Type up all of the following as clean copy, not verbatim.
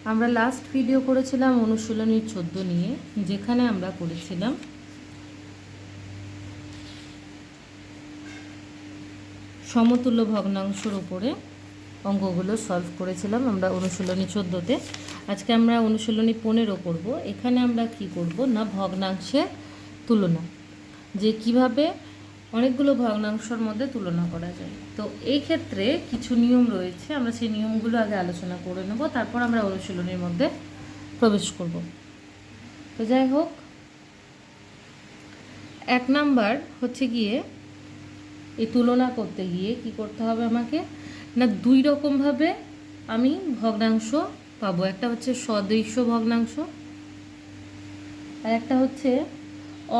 আমরা last video করেছিলাম অনুশীলনী 14 নিয়ে, যেখানে আমরা করেছিলাম সমতুল্য ভগ্নাংশের উপরে অঙ্কগুলো সলভ করেছিলাম আমরা অনুশীলনী 14তে। আজকে আমরা অনুশীলনী 15 করব। এখানে আমরা কি করব না, ভগ্নাংশের তুলনা, যে কিভাবে অনেকগুলো ভগ্নাংশের মধ্যে তুলনা করা যায়। তো এই ক্ষেত্রে কিছু নিয়ম রয়েছে, আমরা সেই নিয়মগুলো আগে আলোচনা করে নেব, তারপর আমরা অনুশীলনীর মধ্যে প্রবেশ করব। তো যাই হোক, 1 নাম্বার হচ্ছে গিয়ে এই তুলনা করতে গিয়ে কি করতে হবে আমাকে না, 2 রকমভাবে আমি ভগ্নাংশ পাবো। একটা হচ্ছে সদৃশ্য ভগ্নাংশ আর একটা হচ্ছে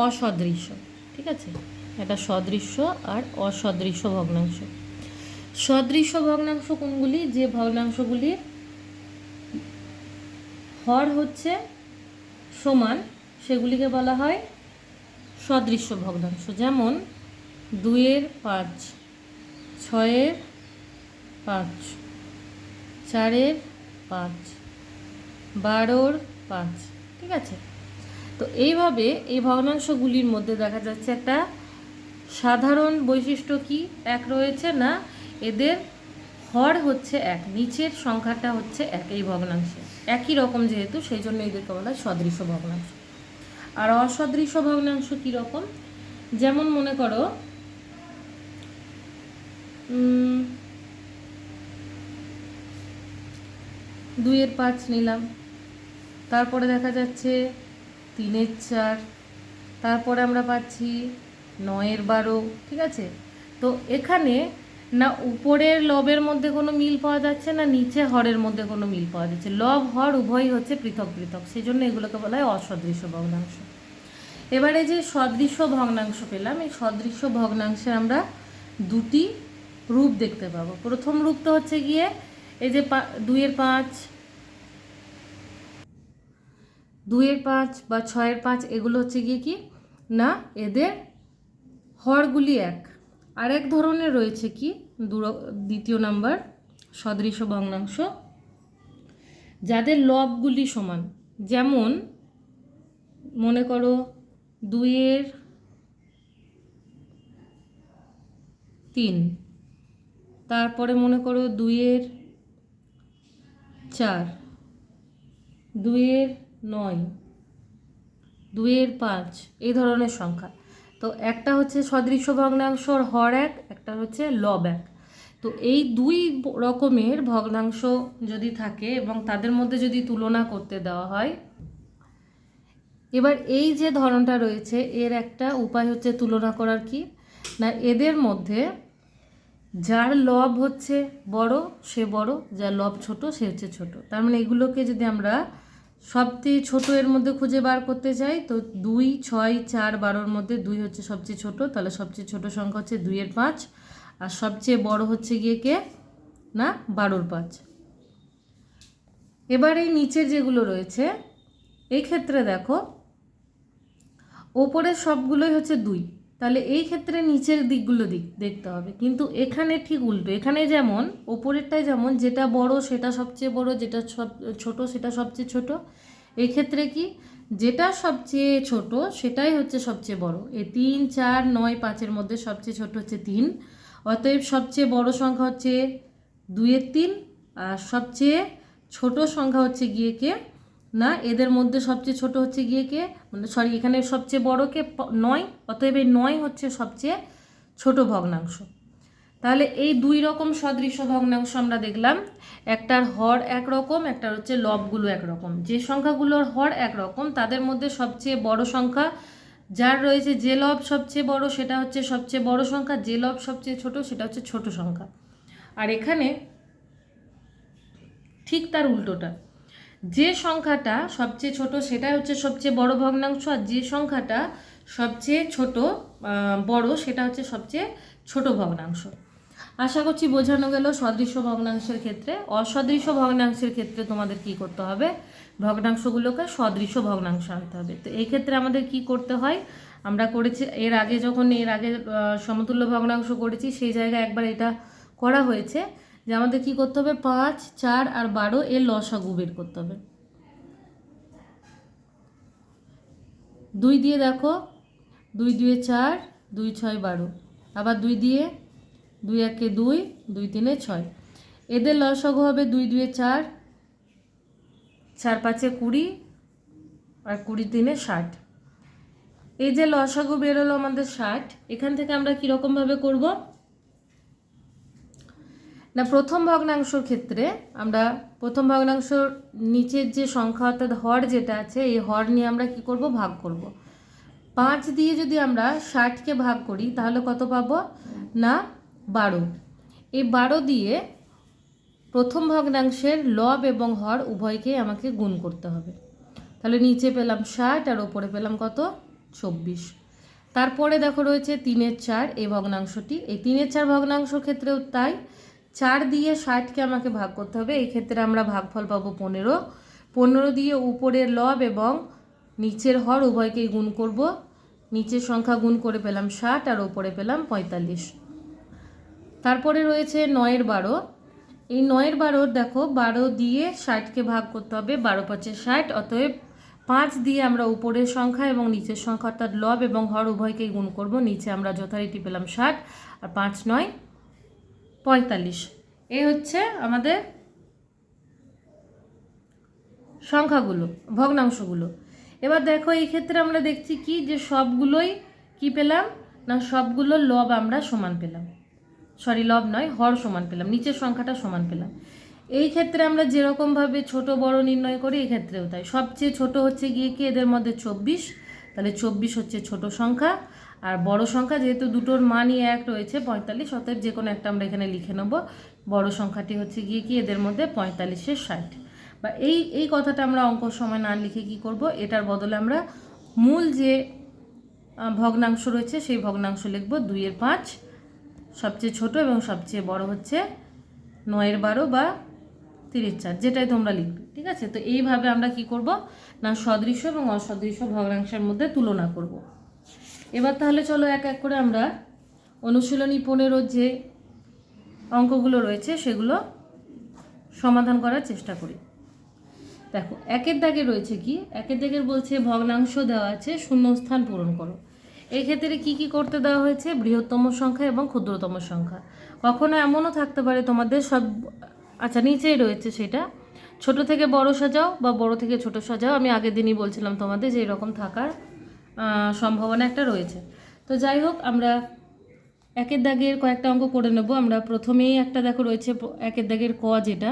অসদৃশ্য। ঠিক আছে, একটা সদৃশ্য আর অসদৃশ্য ভগ্নাংশ। সদৃশ্য ভগ্নাংশ কোনগুলি? যে ভগ্নাংশগুলির হর হচ্ছে সমান, সেগুলিকে বলা হয় সদৃশ্য ভগ্নাংশ। যেমন 2-এর 5, 6-এর 5, 4-এর 5, 12-র 5। ঠিক আছে, তো এইভাবে এই ভগ্নাংশগুলির মধ্যে দেখা যাচ্ছে একটা সাধারণ বৈশিষ্ট্য কি এক রয়েছে না, এদের হর হচ্ছে 1, নিচের সংখ্যাটা হচ্ছে 1 এই ভগ্নাংশে, একই রকম যেহেতু, সেই জন্য এদেরকে বলা হয় সদৃশ্য ভগ্নাংশ। আর অসদৃশ্য ভগ্নাংশ কীরকম? যেমন মনে করো 2-এর 5 নিলাম, তারপরে দেখা যাচ্ছে 3-এর 4, তারপরে আমরা পাচ্ছি 9-এর 12। ঠিক আছে, তো এখানে না উপরের লবের মধ্যে কোনো মিল পাওয়া যাচ্ছে না নিচে হরের মধ্যে কোনো মিল পাওয়া যাচ্ছে, লব হর উভয়ই হচ্ছে পৃথক পৃথক, সেই জন্য এগুলোকে বলা হয় অসদৃশ্য ভগ্নাংশ। এবারে যে সদৃশ্য ভগ্নাংশ পেলাম, এই সদৃশ্য ভগ্নাংশের আমরা 2টি রূপ দেখতে পাবো। প্রথম রূপটা হচ্ছে গিয়ে এই যে 2-এর 5, 2-এর 5 বা 6-এর 5, এগুলো হচ্ছে গিয়ে কি না, এদের হরগুলি 1। আরেক ধরনের রয়েছে কি, দ্বিতীয় নাম্বার সদৃশ্য ভগ্নাংশ, যাদের লবগুলি সমান। যেমন মনে করো 2-এর 3, তারপরে মনে করো 2-এর 4, 2-এর 9, 2-এর 5, এই ধরনের সংখ্যা। তো একটা হচ্ছে সদৃশ্য ভগ্নাংশর হর 1, একটা হচ্ছে লব 1। তো এই 2 রকমের ভগ্নাংশ যদি থাকে এবং তাদের মধ্যে যদি তুলনা করতে দেওয়া হয়, এবার এই যে ধরনটা রয়েছে এর একটা উপায় হচ্ছে তুলনা করার কি না, এদের মধ্যে যার লব হচ্ছে বড় সে বড়, যার লব ছোট সে হচ্ছে ছোট। তার মানে এগুলোকে যদি আমরা সবচেয়ে ছোট এর মধ্যে খুঁজে বার করতে চাই, তো 2, 6, 4, 12-র মধ্যে 2 হচ্ছে সবচেয়ে ছোট, তাহলে সবচেয়ে ছোট সংখ্যা হচ্ছে 2-এর 5, আর সবচেয়ে বড় হচ্ছে গিয়ে কে না 12-র 5। এবার এই নিচের যেগুলো রয়েছে এই ক্ষেত্রে দেখো ওপরের সবগুলোই হচ্ছে 2, তাহলে এই ক্ষেত্রে নিচের দিকগুলো দেখতে হবে। কিন্তু এখানে ঠিক উল্টো, এখানে যেমন ওপরেরটাই যেমন যেটা বড় সেটা সবচেয়ে বড়, যেটা ছোট সেটা সবচেয়ে ছোট। এই ক্ষেত্রে কি যেটা সবচেয়ে ছোট সেটাই হচ্ছে সবচেয়ে বড়। এই 3, 4, 9, 5-এর মধ্যে সবচেয়ে ছোট হচ্ছে 3, অতএব সবচেয়ে বড় সংখ্যা হচ্ছে 2-এর 3, আর সবচেয়ে ছোট সংখ্যা হচ্ছে গিয়ে কে না, এদের মধ্যে সবচেয়ে ছোট হচ্ছে গিয়ে কে, মানে সরি এখানে সবচেয়ে বড় কে 9, অতএব এই 9 হচ্ছে সবচেয়ে ছোট ভগ্নাংশ। তাহলে এই 2 রকম সদৃশ্য ভগ্নাংশ আমরা দেখলাম, একটার হর একরকম, একটার হচ্ছে লবগুলো একরকম। যে সংখ্যাগুলোর হর একরকম তাদের মধ্যে সবচেয়ে বড় সংখ্যা যার রয়েছে, যে লব সবচেয়ে বড় সেটা হচ্ছে সবচেয়ে বড় সংখ্যা, যে লব সবচেয়ে ছোট সেটা হচ্ছে ছোট সংখ্যা। আর এখানে ঠিক তার উল্টোটা, যে সংখ্যাটা সবচেয়ে ছোট সেটাই হচ্ছে সবচেয়ে বড় ভগ্নাংশ, আর যে সংখ্যাটা সবচেয়ে ছোট বড় সেটা হচ্ছে সবচেয়ে ছোট ভগ্নাংশ। আশা করছি বোঝানো গেল সদৃশ্য ভগ্নাংশের ক্ষেত্রে। অসদৃশ্য ভগ্নাংশের ক্ষেত্রে তোমাদের কি করতে হবে, ভগ্নাংশগুলোকে সদৃশ্য ভগ্নাংশ আনতে হবে। তো এই ক্ষেত্রে আমাদের কি করতে হয়, আমরা করেছি এর আগে, যখন এর আগে সমতুল্য ভগ্নাংশ করেছি সেই জায়গায় একবার এটা করা হয়েছে, যে আমাদের কী করতে হবে, 5, 4 আর 12 এর লসাগু বের করতে হবে। 2 দিয়ে দেখো, 2 2 4, 2 6 12, আবার 2 দিয়ে, 2 1 2, 2 3 6, এদের লসাগু হবে 2 2 4, 4 5 20 আর 20 3 60। এই যে লসাগু বেরোলো আমাদের 60, এখান থেকে আমরা কীরকমভাবে করব না, প্রথম ভগ্নাংশের ক্ষেত্রে আমরা প্রথম ভগ্নাংশের নিচের যে সংখ্যা অর্থাৎ হর যেটা আছে, এই হর নিয়ে আমরা কি করব, ভাগ করব। 5 দিয়ে যদি আমরা 60কে ভাগ করি তাহলে কত পাবো না 12। এই 12 দিয়ে প্রথম ভগ্নাংশের লব এবং হর উভয়কেই আমাকে গুণ করতে হবে। তাহলে নিচে পেলাম 60 আর ওপরে পেলাম কত 24। তারপরে দেখো রয়েছে 3 4 এই ভগ্নাংশটি, এই 3 4 ভগ্নাংশের ক্ষেত্রেও তাই, 4 দিয়ে 60কে আমাকে ভাগ করতে হবে। এই ক্ষেত্রে আমরা ভাগফল পাবো 15। 15 দিয়ে উপরের লব এবং নিচের হর উভয়কেই গুণ করব। নিচের সংখ্যা গুণ করে পেলাম 60 আর ওপরে পেলাম 45। তারপরে রয়েছে 9 12। এই 9 12 দেখো, 12 দিয়ে 60কে ভাগ করতে হবে, 12 5 60, অতএব 5 দিয়ে আমরা উপরের সংখ্যা এবং নিচের সংখ্যা অর্থাৎ লব এবং হর উভয়কেই গুণ করব। নিচে আমরা যথারীতি পেলাম 60 আর 5 9 45। এই হচ্ছে আমাদের সংখ্যাগুলো, ভগ্নাংশগুলো। এবার দেখো এই ক্ষেত্রে আমরা দেখছি কি, যে সবগুলোই কি পেলাম না, সবগুলো লব আমরা সমান পেলাম, সরি লব নয়, হর সমান পেলাম, নিচের সংখ্যাটা সমান পেলাম। এই ক্ষেত্রে আমরা যেরকমভাবে ছোট বড় নির্ণয় করি, এই ক্ষেত্রেও তাই। সবচেয়ে ছোট হচ্ছে গিয়ে কি এদের মধ্যে 24, তাহলে 24 হচ্ছে ছোট সংখ্যা, আর বড় সংখ্যা যেহেতু দুটোর মানই এক রয়েছে 45, অতএব যে কোনো একটা আমরা এখানে লিখে নেব। বড় সংখ্যাটি হচ্ছে গিয়ে কি এদের মধ্যে 45 60। বা এই কথাটা আমরা অঙ্কর সময় না লিখে কি করব, এটার বদলে আমরা মূল যে ভগ্নাংশ রয়েছে সেই ভগ্নাংশ লিখব। 2 এর 5 সবচেয়ে ছোট এবং সবচেয়ে বড় হচ্ছে 9 এর 12 বা 3 4, যেটাই তোমরা লিখবে, ঠিক আছে। তো এইভাবে আমরা কি করব না, সদৃশ্য এবং অসদৃশ্য ভগ্নাংশের মধ্যে তুলনা করব। এবার তাহলে চলো এক এক করে আমরা অনুশীলনী 15 যে অঙ্কগুলো রয়েছে সেগুলো সমাধান করার চেষ্টা করি। দেখো একের দাগে রয়েছে কি, একের দাগে বলছে ভগ্নাংশ দেওয়া আছে, শূন্যস্থান পূরণ করো। এই ক্ষেত্রে কি কি করতে দেওয়া হয়েছে, বৃহত্তম সংখ্যা এবং ক্ষুদ্রতম সংখ্যা। কখনো এমনও থাকতে পারে তোমাদের সব, আচ্ছা নিচেই রয়েছে সেটা, ছোট থেকে বড় সাজাও বা বড় থেকে ছোট সাজাও। আমি আগের দিনই বলছিলাম তোমাদের যে এরকম থাকার সম্ভাবনা একটা রয়েছে। তো যাই হোক, আমরা একের দাগের কয়েকটা অঙ্ক করে নেব। আমরা প্রথমেই একটা দেখো রয়েছে একের দাগের ক, যেটা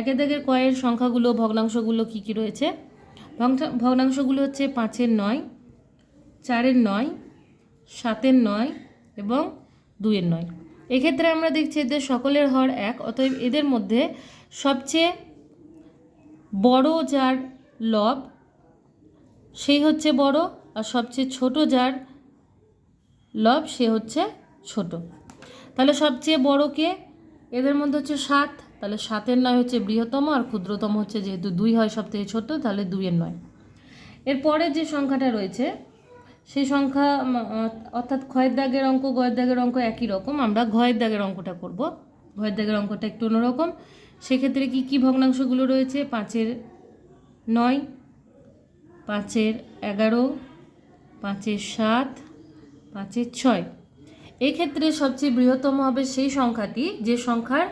একের দাগের কয়ের সংখ্যাগুলো ভগ্নাংশগুলো কি কি রয়েছে। ভগ্নাংশগুলো হচ্ছে 5 এর 9, 4 এর 9, 7 এর 9 এবং 2 এর 9। এক্ষেত্রে আমরা দেখছি এদের সকলের হর 1, অতএব এদের মধ্যে সবচেয়ে বড় যার লব সেই হচ্ছে বড়, আর সবচেয়ে ছোট যার লব সে হচ্ছে ছোট। তাহলে সবচেয়ে বড়কে এদের মধ্যে হচ্ছে 7, তাহলে 7 এর 9 হচ্ছে বৃহত্তম, আর ক্ষুদ্রতম হচ্ছে যেহেতু 2 হয় সব থেকে ছোট, তাহলে 2 এর 9। এরপরে যে সংখ্যাটা রয়েছে সেই সংখ্যা অর্থাৎ ক্ষয়ের দাগের অঙ্ক গয়ের দাগের অঙ্ক একই রকম, আমরা ঘয়ের দাগের অঙ্কটা করব। ঘয়ের দাগের অঙ্কটা একটু অন্যরকম। সেক্ষেত্রে কি কি ভগ্নাংশগুলো রয়েছে, 5 এর 9, 5 এর 11, 5 এর 7, 5 এর 6। এক্ষেত্রে সবচেয়ে বৃহত্তম হবে সেই সংখ্যাটি যে সংখ্যার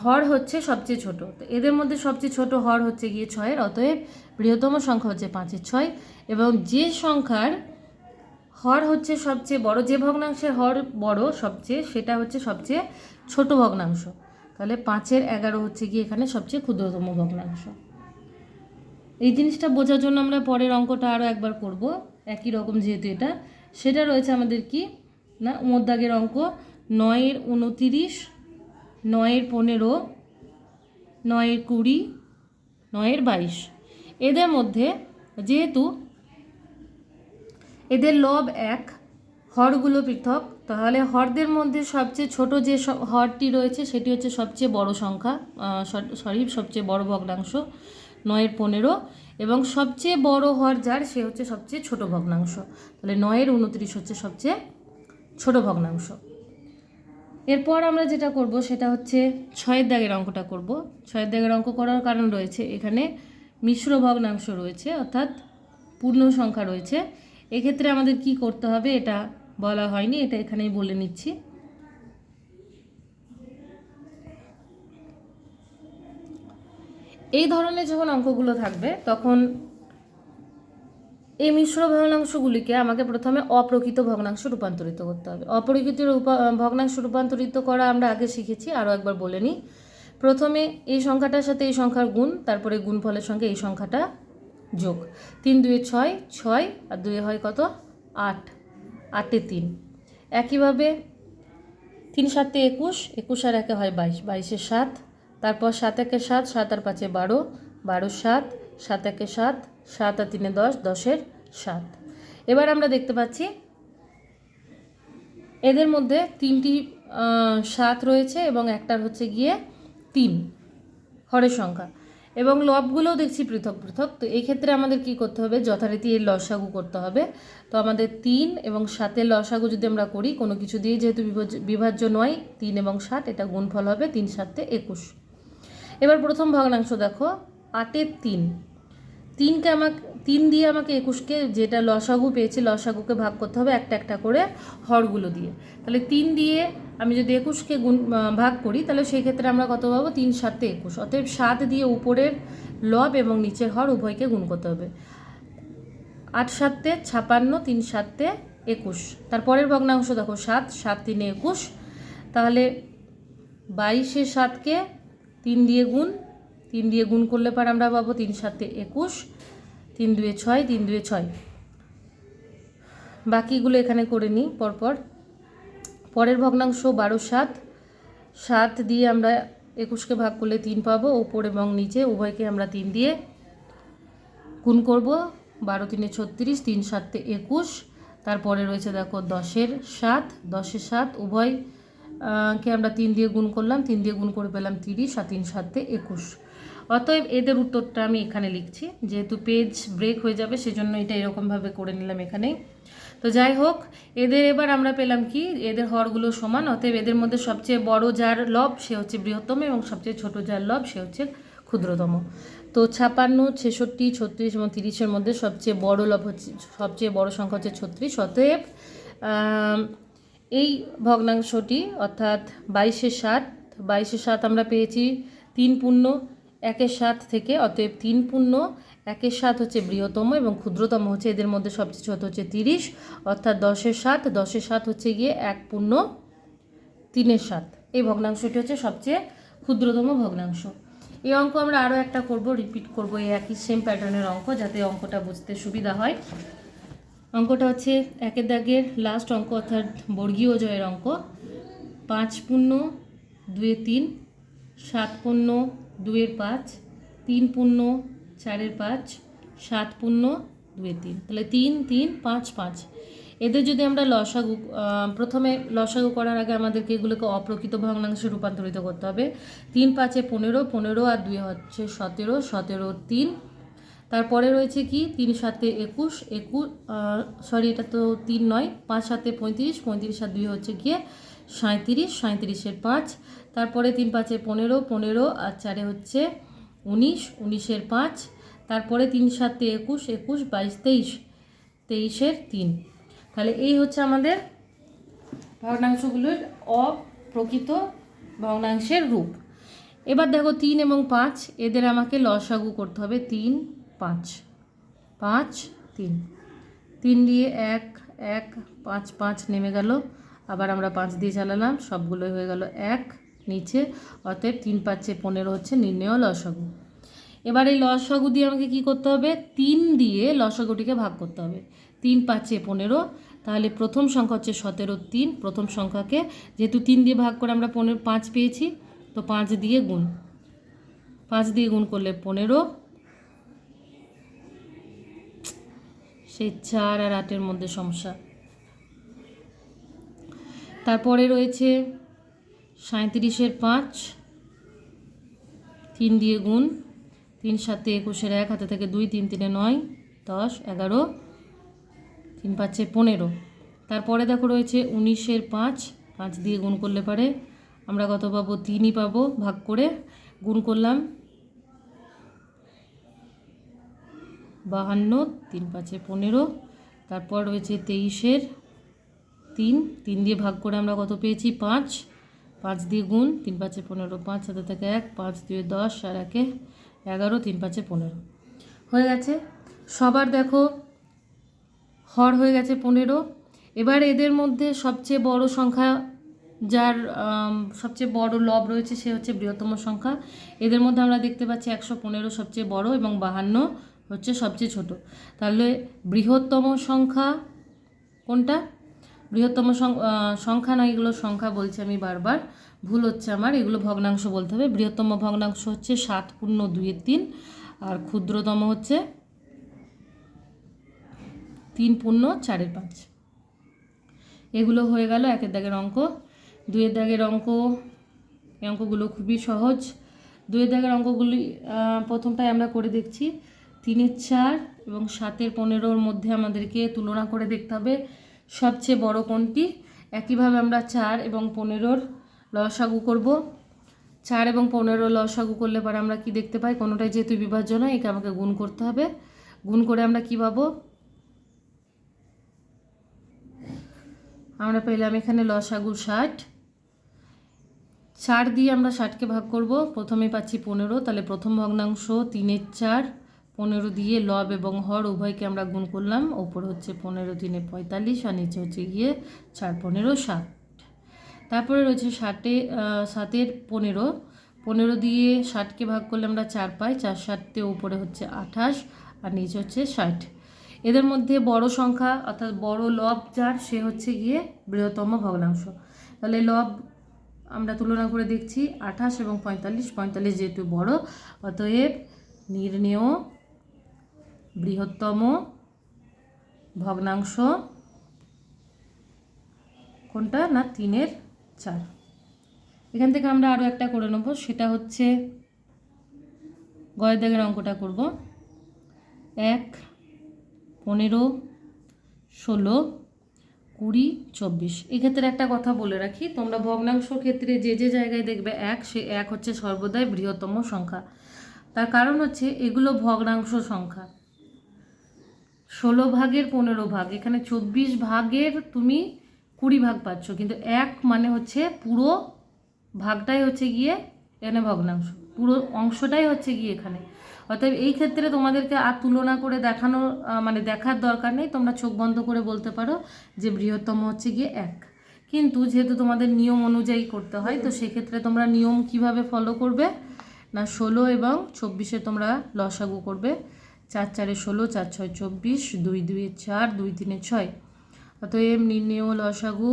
হর হচ্ছে সবচেয়ে ছোট। তো এদের মধ্যে সবচেয়ে ছোট হর হচ্ছে গিয়ে 6 এর, অতএব বৃহত্তম সংখ্যা হচ্ছে 5 এর 6। এবং যে সংখ্যার হর হচ্ছে সবচেয়ে বড়, যে ভগ্নাংশের হর বড় সবচেয়ে, সেটা হচ্ছে সবচেয়ে ছোট ভগ্নাংশ। তাহলে 5 এর 11 হচ্ছে গিয়ে এখানে সবচেয়ে ক্ষুদ্রতম ভগ্নাংশ। এই জিনিসটা বোঝার জন্য আমরা পরের অঙ্কটা আরও একবার করব, একই রকম যেহেতু এটা। সেটা রয়েছে আমাদের কি না, দাগের অঙ্ক 9 এর 29, 9 এর 15, 9 এর 20, 9 এর 22। এদের মধ্যে যেহেতু এদের লব 1, হরগুলো পৃথক, তাহলে হরদের মধ্যে সবচেয়ে ছোট যে হরটি রয়েছে সেটি হচ্ছে সবচেয়ে বড় সংখ্যা, সবচেয়ে বড় ভগ্নাংশ 9 এর 15, এবং সবচেয়ে বড় হর যার সে হচ্ছে সবচেয়ে ছোট ভগ্নাংশ। তাহলে 9 এর 29 হচ্ছে সবচেয়ে ছোট ভগ্নাংশ। এরপর আমরা যেটা করব সেটা হচ্ছে 6-এর দাগের অঙ্কটা করব। 6-এর দাগের অঙ্ক করার কারণ রয়েছে, এখানে মিশ্র ভগ্নাংশ রয়েছে, অর্থাৎ পূর্ণ সংখ্যা রয়েছে। এক্ষেত্রে আমাদের কি করতে হবে এটা বলা হয়নি, এটা এখানেই বলে নিচ্ছি। এই ধরনের যখন অঙ্কগুলো থাকবে তখন এই মিশ্র ভগ্নাংশগুলিকে আমাকে প্রথমে অপ্রকৃত ভগ্নাংশ রূপান্তরিত করতে হবে। অপ্রকৃত ভগ্নাংশ রূপান্তরিত করা আমরা আগে শিখেছি, আরও একবার বলে নিই। প্রথমে এই সংখ্যাটার সাথে এই সংখ্যার গুণ, তারপরে গুণফলের সঙ্গে এই সংখ্যাটা যোগ। 3 2 6, 6 আর 2 হয় কত? 8, 8 3। একইভাবে 3 7 21, 21 আর 1 হয় 22, 22 7, তারপর 7 1 7, 7 আর 5 12, 12 7, 7 1 7, 7 আর 3 10, 10 7। এবার আমরা দেখতে পাচ্ছি এদের মধ্যে 3টি 7 রয়েছে এবং একটার হচ্ছে গিয়ে 3 হরের সংখ্যা, এবং লবগুলোও দেখছি পৃথক পৃথক। তো এই ক্ষেত্রে আমাদের কি করতে হবে? যথারীতি এর লসাগু করতে হবে। তো আমাদের 3 এবং 7-এর লসাগু যদি আমরা করি, কোনো কিছু দিয়ে যেহেতু বিভাজ্য নয়, 3 এবং 7 এটা গুণফল হবে, 3 7 21। এবার প্রথম ভগ্নাংশ দেখো, 8-এর 3, 3কে আমাকে 3 দিয়ে আমাকে 21কে যেটা লসাগু পেয়েছি লসাগুকে ভাগ করতে হবে একটা একটা করে হরগুলো দিয়ে। তাহলে 3 দিয়ে আমি যদি 21কে ভাগ করি তাহলে সেই ক্ষেত্রে আমরা কত পাবো? 3 7 21। অতএব 7 দিয়ে উপরের লব এবং নিচের হর উভয়কে গুণ করতে হবে। 8 7 56, 3 7 21। তারপরের ভগ্নাংশ দেখো 7 7 3 21। তাহলে 22-এর 7কে 3 দিয়ে গুণ, 3 দিয়ে গুণ করলে পর আমরা পাবো 3 7 21, 3 2 6, 3 2 6। বাকিগুলো এখানে করে নিই পরপর। পরের ভগ্নাংশ 12 7, 7 দিয়ে আমরা 21কে ভাগ করলে 3 পাবো, উপর এবং নিচে উভয়কে আমরা 3 দিয়ে গুণ করব। 12 3 36, 3 7 21। তারপরে রয়েছে দেখো 10-এর 7, 10-এর 7 উভয় কে আমরা 3 দিয়ে গুণ করলাম, 3 দিয়ে গুণ করে পেলাম 30 আর 3 7 21। অতএব এদের উত্তরটা আমি এখানে লিখছি, যেহেতু পেজ ব্রেক হয়ে যাবে সেজন্য এটা এরকমভাবে করে নিলাম এখানে। তো যাই হোক, এদের এবার আমরা পেলাম কি? এদের হরগুলো সমান, অতএব এদের মধ্যে সবচেয়ে বড় যার লব সে হচ্ছে বৃহত্তম এবং সবচেয়ে ছোট যার লব সে হচ্ছে ক্ষুদ্রতম। তো 56, 66, 36 এবং 30-এর মধ্যে সবচেয়ে বড় লব হচ্ছে, সবচেয়ে বড় সংখ্যা হচ্ছে 36। অতএব এই ভগ্নাংশটি অর্থাৎ 22-এর 7, 22-এর 7 আমরা পেয়েছি 3 পূর্ণ 1-এর 7 থেকে। অতএব 3 পূর্ণ 1-এর 7 হচ্ছে বৃহত্তম এবং ক্ষুদ্রতম হচ্ছে এদের মধ্যে সবচেয়ে ছোট হচ্ছে 30, অর্থাৎ 10-এর 7, 10-এর 7 হচ্ছে গিয়ে 1 পূর্ণ 3-এর 7। এই ভগ্নাংশটি হচ্ছে সবচেয়ে ক্ষুদ্রতম ভগ্নাংশ। এই অঙ্ক আমরা আরও একটা করব, রিপিট করব এই একই সেম প্যাটার্নের অঙ্ক, যাতে অঙ্কটা বুঝতে সুবিধা হয়। অঙ্কটা হচ্ছে 1-এর দাগের লাস্ট অঙ্ক, অর্থাৎ বর্গীয় জয়ের অঙ্ক। 5 পূর্ণ 2-এর 3, 7 পূর্ণ 2-এর 5, 3 পূর্ণ 4-এর 5, 7 পূর্ণ 2-এর 3। তাহলে 3 3 5 5। এদের যদি আমরা লসাগু, প্রথমে লসাগু করার আগে আমাদেরকে এগুলোকে অপ্রকৃত ভগ্নাংশে রূপান্তরিত করতে হবে। 3 5 15, 15 আর 2 হচ্ছে 17, 17 3। তারপরে রয়েছে কি? 3 7 21, 21 সরি এটা তো 3 নয়, 5 7 35, 35 আর 2 হচ্ছে গিয়ে 37, 37-এর 5। তারপরে 3 5 15, 15 আর 4 হচ্ছে 19, 19-এর 5। তারপরে 3 7 21, 21 22 23, 23-এর 3। তাহলে এই হচ্ছে আমাদের ভগ্নাংশগুলোর অপ্রকৃত ভগ্নাংশের রূপ। এবার দেখো 3 এবং 5 এদের আমাকে লসাগু করতে হবে। 3 5, 5 3, 3 দিয়ে 1 1, 5 5 নেমে গেল, আবার আমরা 5 দিয়ে চালালাম, সবগুলোই হয়ে গেল 1 নিচে। অতএব 3 5 15 হচ্ছে নির্ণেয় লসাগু। এবার এই লসাগু দিয়ে আমাকে কি করতে হবে? 3 দিয়ে লসাগুটিকে ভাগ করতে হবে। 3 5 15, তাহলে প্রথম সংখ্যা হচ্ছে 17 3। প্রথম সংখ্যাকে যেহেতু 3 দিয়ে ভাগ করে আমরা 5 পেয়েছি, তো 5 দিয়ে গুণ, 5 দিয়ে গুণ করলে 15, সেই 4 আর 8-এর মধ্যে সমস্যা। তারপরে রয়েছে 37-এর 5, 3 দিয়ে গুণ, 3 7 21-এর 1, হাতে থেকে 2, 3 3 9 10 11, 3 5 15। তারপরে দেখো রয়েছে 19-এর 5, 5 দিয়ে গুণ করলে পারে আমরা কত পাবো? 3ই পাবো। ভাগ করে গুণ করলাম 52, 3 5 15। তারপর রয়েছে 23-এর 3 দিয়ে ভাগ করে আমরা কত পেয়েছি? 5 দিয়ে গুণ 3 5 15, 5 হাতে থেকে 1, 5 2 10 আর 1 11, 3 5 15 হয়ে গেছে। সবার দেখো হর হয়ে গেছে 15। এবার এদের মধ্যে সবচেয়ে বড় সংখ্যা, যার সবচেয়ে বড় লব রয়েছে, সে হচ্ছে বৃহত্তম সংখ্যা। এদের মধ্যে আমরা দেখতে পাচ্ছি 115 সবচেয়ে বড় এবং 52 হচ্ছে সবচেয়ে ছোট। তাহলে বৃহত্তম সংখ্যা কোনটা? বৃহত্তম সংখ্যা না, এগুলো সংখ্যা বলছি আমি বারবার, ভুল হচ্ছে আমার, এগুলো ভগ্নাংশ বলতে হবে। বৃহত্তম ভগ্নাংশ হচ্ছে 7 পূর্ণ 2-3, আর ক্ষুদ্রতম হচ্ছে 3 পূর্ণ 4-5। এগুলো হয়ে গেল 1-এর দাগের অঙ্ক। 2-এর দাগের অঙ্ক, এই অঙ্কগুলো খুবই সহজ। 2-এর দাগের অঙ্কগুলি প্রথমটাই আমরা করে দেখছি। 3-এর 4 এবং 7-এর 15-র মধ্যে আমাদেরকে তুলনা করে দেখতে হবে সবচেয়ে বড় কোনটি। একইভাবে আমরা 4 এবং 15-র লসাগু করব। 4 এবং 15 লসাগু করলে পরে আমরা কি দেখতে পাই? কোনোটাই যেহেতু বিভাজ্য নয়, একে আমাকে গুণ করতে হবে। গুণ করে আমরা কি পাবো? আমরা পেলাম এখানে লসাগু 60। 4 দিয়ে আমরা 60কে ভাগ করব। প্রথমে পাচ্ছি 15, তাহলে প্রথম ভগ্নাংশ 3-এর 4, 15 দিয়ে লব এবং হর উভয়কে আমরা গুণ করলাম। ওপর হচ্ছে 15 3 45 আর নিচে হচ্ছে গিয়ে 4 15 60। তারপরে রয়েছে 7-এর 15 দিয়ে 60কে ভাগ করলে আমরা 4 পাই। 4 7 উপরে হচ্ছে 28 আর নিচে হচ্ছে 60। এদের মধ্যে বড় সংখ্যা অর্থাৎ বড় লব যার, সে হচ্ছে গিয়ে বৃহত্তম ভগ্নাংশ। তাহলে লব আমরা তুলনা করে দেখছি 28 এবং 45। 45 যেহেতু বড়, অতএব নির্ণেয় বৃহত্তম ভগ্নাংশ কোনটা? না 3-এর 4। এখান থেকে আমরা আরও একটা করে নেব, সেটা হচ্ছে গয়ের দাগের অঙ্কটা করব। 1 15 16 20 24। এক্ষেত্রে একটা কথা বলে রাখি, তোমরা ভগ্নাংশ ক্ষেত্রে যে যে জায়গায় দেখবে 1, সে 1 হচ্ছে সর্বদাই বৃহত্তম সংখ্যা। তার কারণ হচ্ছে এগুলো ভগ্নাংশ সংখ্যা। 16 ভাগের 15 ভাগ, এখানে 24 ভাগের তুমি 20 ভাগ পাচ্ছ, কিন্তু 1 মানে হচ্ছে পুরো ভাগটাই হচ্ছে গিয়ে এখানে ভগ্নাংশ, পুরো অংশটাই হচ্ছে গিয়ে এখানে। অতএব এই ক্ষেত্রে তোমাদেরকে আর তুলনা করে দেখানো মানে দেখার দরকার নেই, তোমরা চোখ বন্ধ করে বলতে পারো যে বৃহত্তম হচ্ছে গিয়ে 1। কিন্তু যেহেতু তোমাদের নিয়ম অনুযায়ী করতে হয়, তো সেক্ষেত্রে তোমরা নিয়ম কিভাবে ফলো করবে? না 16 এবং 24-এ তোমরা লসাগু করবে। 4 4 16, 4 6 24, 2 2 4, 2 3 6। অতএব নির্ণেয় লসাগু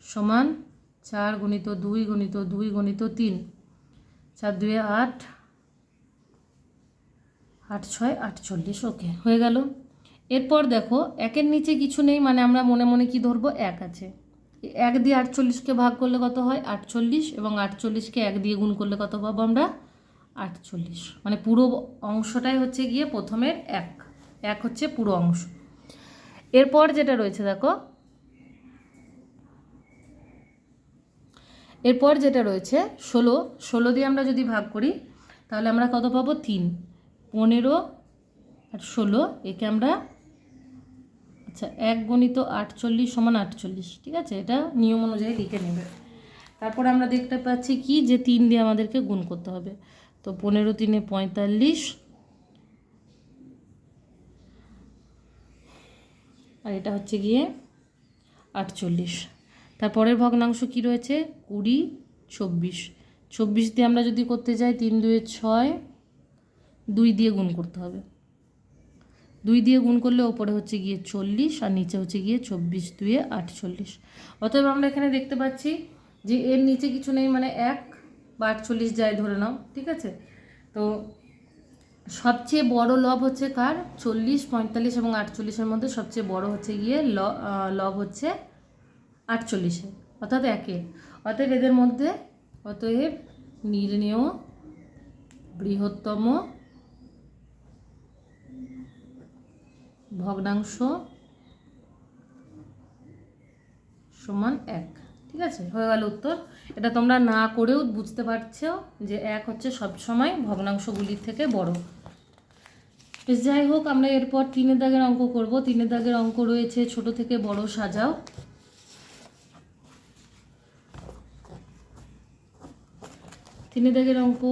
সমান 4 গুণিত 2 গুণিত 2 গুণিত 3, 4 2 8, 8 6 48। ওকে, হয়ে গেল। এরপর দেখো 1-এর নিচে কিছু নেই, মানে আমরা মনে মনে কি ধরবো? 1 আছে। 1 দিয়ে 48কে ভাগ করলে কত হয়? 48, এবং 48কে 1 দিয়ে গুণ করলে কত পাবো আমরা? 48। মানে পুরো অংশটাই হচ্ছে গিয়ে প্রথমের 1 হচ্ছে পুরো অংশ। এরপর যেটা রয়েছে দেখো, এরপর যেটা রয়েছে 16 দিয়ে আমরা যদি ভাগ করি তাহলে আমরা কত পাবো? 3। 15 আর 16, একে আমরা, আচ্ছা 1 গুণিত 48 সমান 48, ঠিক আছে, এটা নিয়ম অনুযায়ী লিখে নেবে। তারপর আমরা দেখতে পাচ্ছি কি, যে 3 দিয়ে আমাদেরকে গুণ করতে হবে। তো 15 3 45, আর এটা হচ্ছে গিয়ে 48। তারপরের ভগ্নাংশ কি রয়েছে? 20 24। 24 দিয়ে আমরা যদি করতে যাই 3 2 6, 2 দিয়ে গুণ করতে হবে। 2 দিয়ে গুণ করলে ওপরে হচ্ছে গিয়ে 40 আর নিচে হচ্ছে গিয়ে 24 2 48। অতএব আমরা এখানে দেখতে পাচ্ছি যে এর নিচে কিছু নেই, মানে 1 বা 48 যাই ধরে নাও, ঠিক আছে। তো সবচেয়ে বড় লব হচ্ছে কার? 40 45 এবং 48-এর মধ্যে সবচেয়ে বড় হচ্ছে গিয়ে লব হচ্ছে 48-এ, অর্থাৎ 1-এ। অতএব এদের মধ্যে, অতএব নির্ণেয় বৃহত্তম ভগ্নাংশ সমান 1। ঠিক আছে, হয়ে গেল উত্তর। এটা তোমরা না করেও বুঝতে পারছো যে 1 হচ্ছে সবসময় ভগ্নাংশগুলির থেকে বড়। বেশ, যাই হোক, আমরা এরপর 3-এর দাগের অঙ্ক করব। 3-এর দাগের অঙ্ক রয়েছে ছোট থেকে বড় সাজাও। 3-এর দাগের অঙ্ক,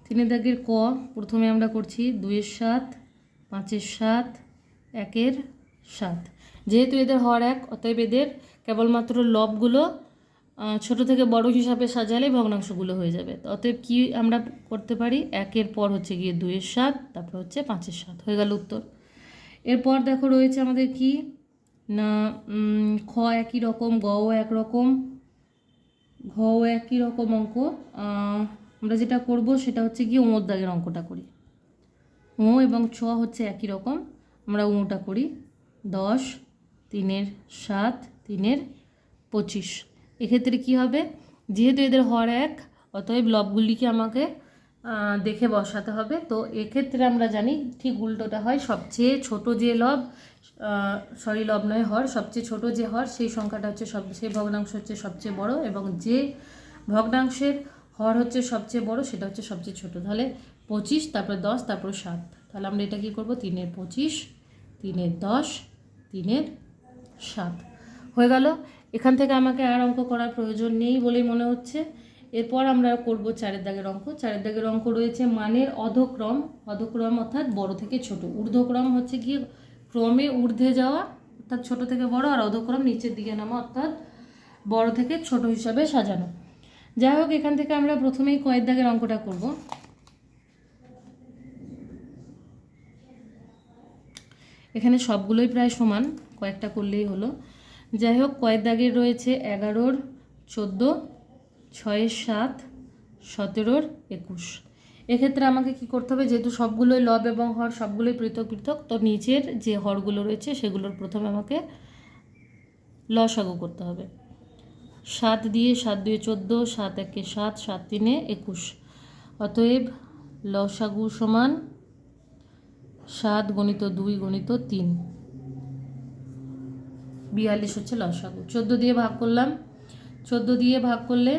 3-এর দাগের ক প্রথমে আমরা করছি 2-এর 7, 5-এর 7, 1-এর 7। যেহেতু এদের হর 1, অতএব এদের কেবলমাত্র লবগুলো ছোট থেকে বড় হিসাবে সাজালে ভগ্নাংশগুলো হয়ে যাবে। অতএব কি আমরা করতে পারি, 1-এর পর হচ্ছে গিয়ে 2-এর 7, তারপর হচ্ছে 5-এর 7, হয়ে গেল উত্তর। এরপর দেখো রয়েছে আমাদের কি না, খ একই রকম, গও একরকম, ঘও একই রকম অঙ্ক। আমরা যেটা করব সেটা হচ্ছে গিয়ে ওঁর দাগের অঙ্কটা করি। ও এবং ছ হচ্ছে একই রকম, আমরা ওটা করি। 10, 3-এর 7, 3-এর 25। এক্ষেত্রে কি হবে, যেহেতু এদের হর 1, অতএব লবগুলিকে আমাকে দেখে বসাতে হবে। তো এক্ষেত্রে আমরা জানি ঠিক উল্টোটা হয়, সবচেয়ে ছোট যে লব, লব নয় হর, সবচেয়ে ছোট যে হর সেই সংখ্যাটা হচ্ছে সেই ভগ্নাংশ হচ্ছে সবচেয়ে বড়, এবং যে ভগ্নাংশের হর হচ্ছে সবচেয়ে বড় সেটা হচ্ছে সবচেয়ে ছোট। তাহলে 25, তারপর 10, তারপর 7। তাহলে আমরা এটা কি করব, 3-এর 25, 3-এর 10, 3-এর 7 হয়ে গেল। এখান থেকে আমাকে আর অঙ্ক করার প্রয়োজন নেই বলেই মনে হচ্ছে। এরপর আমরা করব 4-এর দাগের অঙ্ক। 4-এর দাগের অঙ্ক রয়েছে মানের অধক্রম। অধক্রম অর্থাৎ বড় থেকে ছোট। ঊর্ধ্বক্রম হচ্ছে গিয়ে ক্রমে ঊর্ধ্বে যাওয়া অর্থাৎ ছোট থেকে বড়, আর অধক্রম নিচের দিকে নামা অর্থাৎ বড় থেকে ছোট হিসাবে সাজানো। যাই হোক, এখান থেকে আমরা প্রথমেই কয়ের দাগের অঙ্কটা করব। এখানে সবগুলোই প্রায় সমান, কয়েকটা করলেই হলো। যাই হোক, কয়ের দাগের রয়েছে 11-র 14, 6-এর 7, 17-র 21। এক্ষেত্রে আমাকে কি করতে হবে, যেহেতু সবগুলোই লব এবং হর সবগুলোই পৃথক পৃথক, তো নিচের যে হরগুলো রয়েছে সেগুলোর প্রথমে আমাকে লসাগু করতে হবে। 7 দিয়ে 7 2 14, 7 1 7, 7 3 21। অতএব লসাগু সমান 7 × 2 × 3, 42 হচ্ছে লসাগু। 14 দিয়ে ভাগ করলাম, 14 দিয়ে ভাগ করলে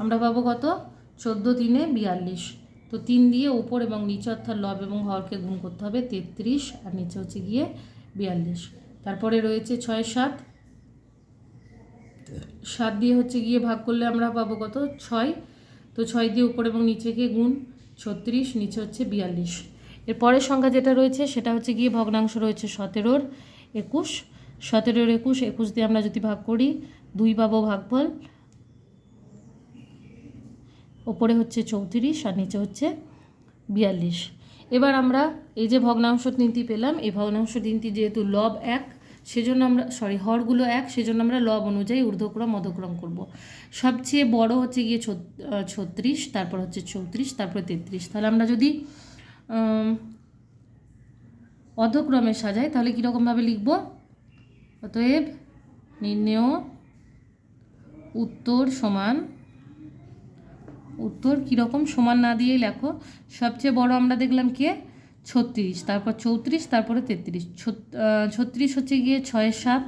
আমরা পাবো কত, 14 3 42। তো 3 দিয়ে উপর এবং নিচে অর্থাৎ লব এবং হরকে গুণ করতে হবে, 33, আর নিচে হচ্ছে গিয়ে 42। তারপরে রয়েছে 6 7, 7 দিয়ে হচ্ছে গিয়ে ভাগ করলে আমরা পাবো কত, 6। তো 6 দিয়ে উপর এবং নিচেকে গুণ, 36, নিচে হচ্ছে 42। এর পরের সংখ্যা যেটা রয়েছে সেটা হচ্ছে গিয়ে ভগ্নাংশ রয়েছে 17-র 21। 17-র 21, 21 দিয়ে আমরা যদি ভাগ করি 2 পাবো ভাগফল, ওপরে হচ্ছে 34 আর নিচে হচ্ছে 42। এবার আমরা এই যে ভগ্নাংশ তিনটি পেলাম, এই ভগ্নাংশ তিনটি যেহেতু লব 1 সেজন্য আমরা হরগুলো 1 সেজন্য আমরা লব অনুযায়ী ঊর্ধ্বক্রম অধক্রম করব। সবচেয়ে বড় হচ্ছে গিয়ে 36, তারপর হচ্ছে 34, তারপর 33। তাহলে আমরা যদি অধক্রমে সাজাই তাহলে কীরকমভাবে লিখব, অতএব নির্ণেয় উত্তর সমান, উত্তর কীরকম সমান না দিয়েই লেখো। সবচেয়ে বড় আমরা দেখলাম কে, 36, তারপর 34, তারপরে 33। 36 হচ্ছে গিয়ে 6-এর 7,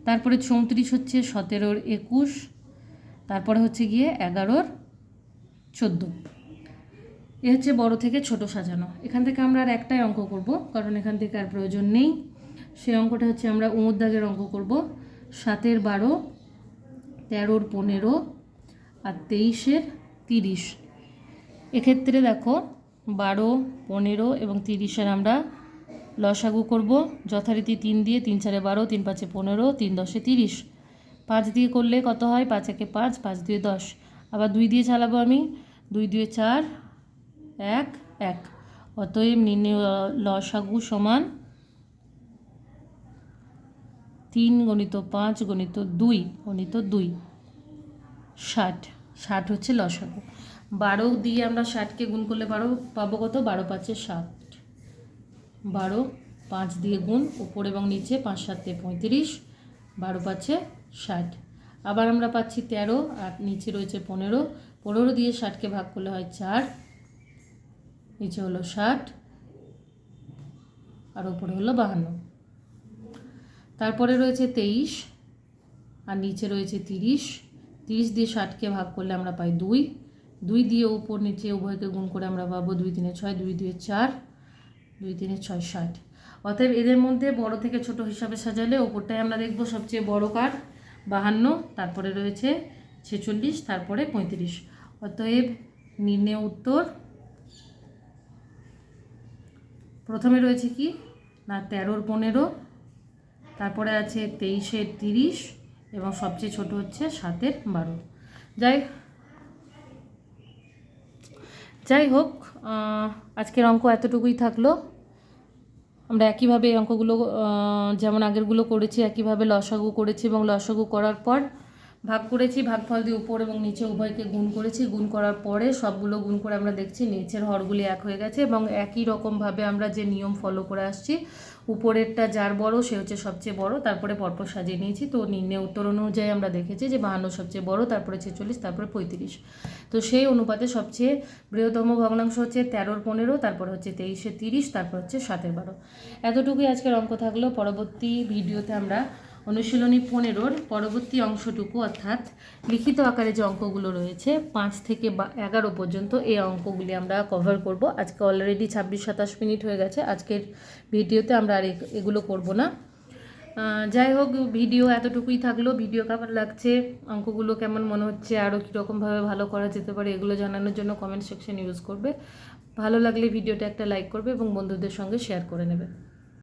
তারপরে 34 হচ্ছে 17-র 21, তারপরে হচ্ছে গিয়ে 11-র 14। এ হচ্ছে বড় থেকে ছোট সাজানো। এখান থেকে আমরা আর একটাই অঙ্ক করব, কারণ এখান থেকে আর প্রয়োজন নেই। সেই অঙ্কটা হচ্ছে আমরা উমুর দাগের অঙ্ক করব। 7-এর 12, 13-র 15 আর 23-এর 30। এক্ষেত্রে দেখো 12, 15 এবং 30-এর আমরা লসাগু করব যথারীতি 3 দিয়ে, 3 4 12, 3 5 15, 3 10 30। 5 দিয়ে করলে কত হয়, 5 1 5, 5 2 10। আবার 2 দিয়ে চালাবো আমি, 2 2 4, 1 1। অতএব নির্ণেয় লসাগু সমান 3 × 5 × 2 × 2, 60। 60 হচ্ছে লসাগু। 12 দিয়ে আমরা 60কে গুণ করলে 12 পাবো কত, 12 5 7। 12 5 দিয়ে গুণ, উপর এবং নিচে 5 7 35, 12 5 60। আবার আমরা পাচ্ছি 13 আর নিচে রয়েছে 15। 15 দিয়ে 60কে ভাগ করলে হয় 4, নিচে হলো 60, আর ওপরে হলো 52। তারপরে রয়েছে 23 আর নিচে রয়েছে 30। 30 দিয়ে 60কে ভাগ করলে আমরা পাই 2। 2 দিয়ে উপর নিচে উভয়কে গুণ করে আমরা পাবো 2 3 6, 2 2 4, 2 3 6 60। অতএব এদের মধ্যে বড় থেকে ছোট হিসাবে সাজালে ওপরটায় আমরা দেখব সবচেয়ে বড় কার 52, তারপরে রয়েছে 46, তারপরে 35। অতএব নির্ণয় উত্তর প্রথমে রয়েছে কি না 13 15, তারপরে আছে 23 30 এবং সবচেয়ে ছোট হচ্ছে 7 12। যাই হোক, আজকের অঙ্ক এতটুকুই থাকলো। আমরা একইভাবে এই অঙ্কগুলো যেমন আগেরগুলো করেছি একইভাবে লসাগু করেছি এবং লসাগু করার পর ভাগ করেছি, ভাগফল দিয়ে উপর এবং নিচে উভয়কে গুণ করেছি। গুণ করার পরে সবগুলো গুণ করে আমরা দেখছি নিচের হরগুলি এক হয়ে গেছে এবং একই রকমভাবে আমরা যে নিয়ম ফলো করে আসছি, উপরেরটা যার বড় সে হচ্ছে সবচেয়ে বড়, তারপরে পরপর সাজিয়ে নিয়েছি। তো নির্ণয় উত্তর অনুযায়ী আমরা দেখেছি যে 52 সবচেয়ে বড়, তারপরে 46, তারপরে 35। তো সেই অনুপাতে সবচেয়ে বৃহত্তম ভগ্নাংশ হচ্ছে 13 15, তারপর হচ্ছে 23 30, তারপর হচ্ছে 7 12। এতটুকুই আজকের অঙ্ক থাকলো। পরবর্তী ভিডিওতে আমরা অনুশীলনী 15 পরবর্তী অংশটুকু অর্থাৎ লিখিত আকারে যে অঙ্কগুলো রয়েছে 5 থেকে 11 পর্যন্ত এই অঙ্কগুলি আমরা কভার করব। আজকে অলরেডি 26-27 মিনিট হয়ে গেছে। আজকের ভিডিওতে আমরা আর এগুলো করব না। যাই হোক, ভিডিও এতটুকুই থাকলো। ভিডিও কেমন লাগছে, অঙ্কগুলো কেমন মনে হচ্ছে, আরও কীরকমভাবে ভালো করা যেতে পারে এগুলো জানানোর জন্য কমেন্ট সেকশন ইউজ করবে। ভালো লাগলে ভিডিওটা একটা লাইক করবে এবং বন্ধুদের সঙ্গে শেয়ার করে নেবে।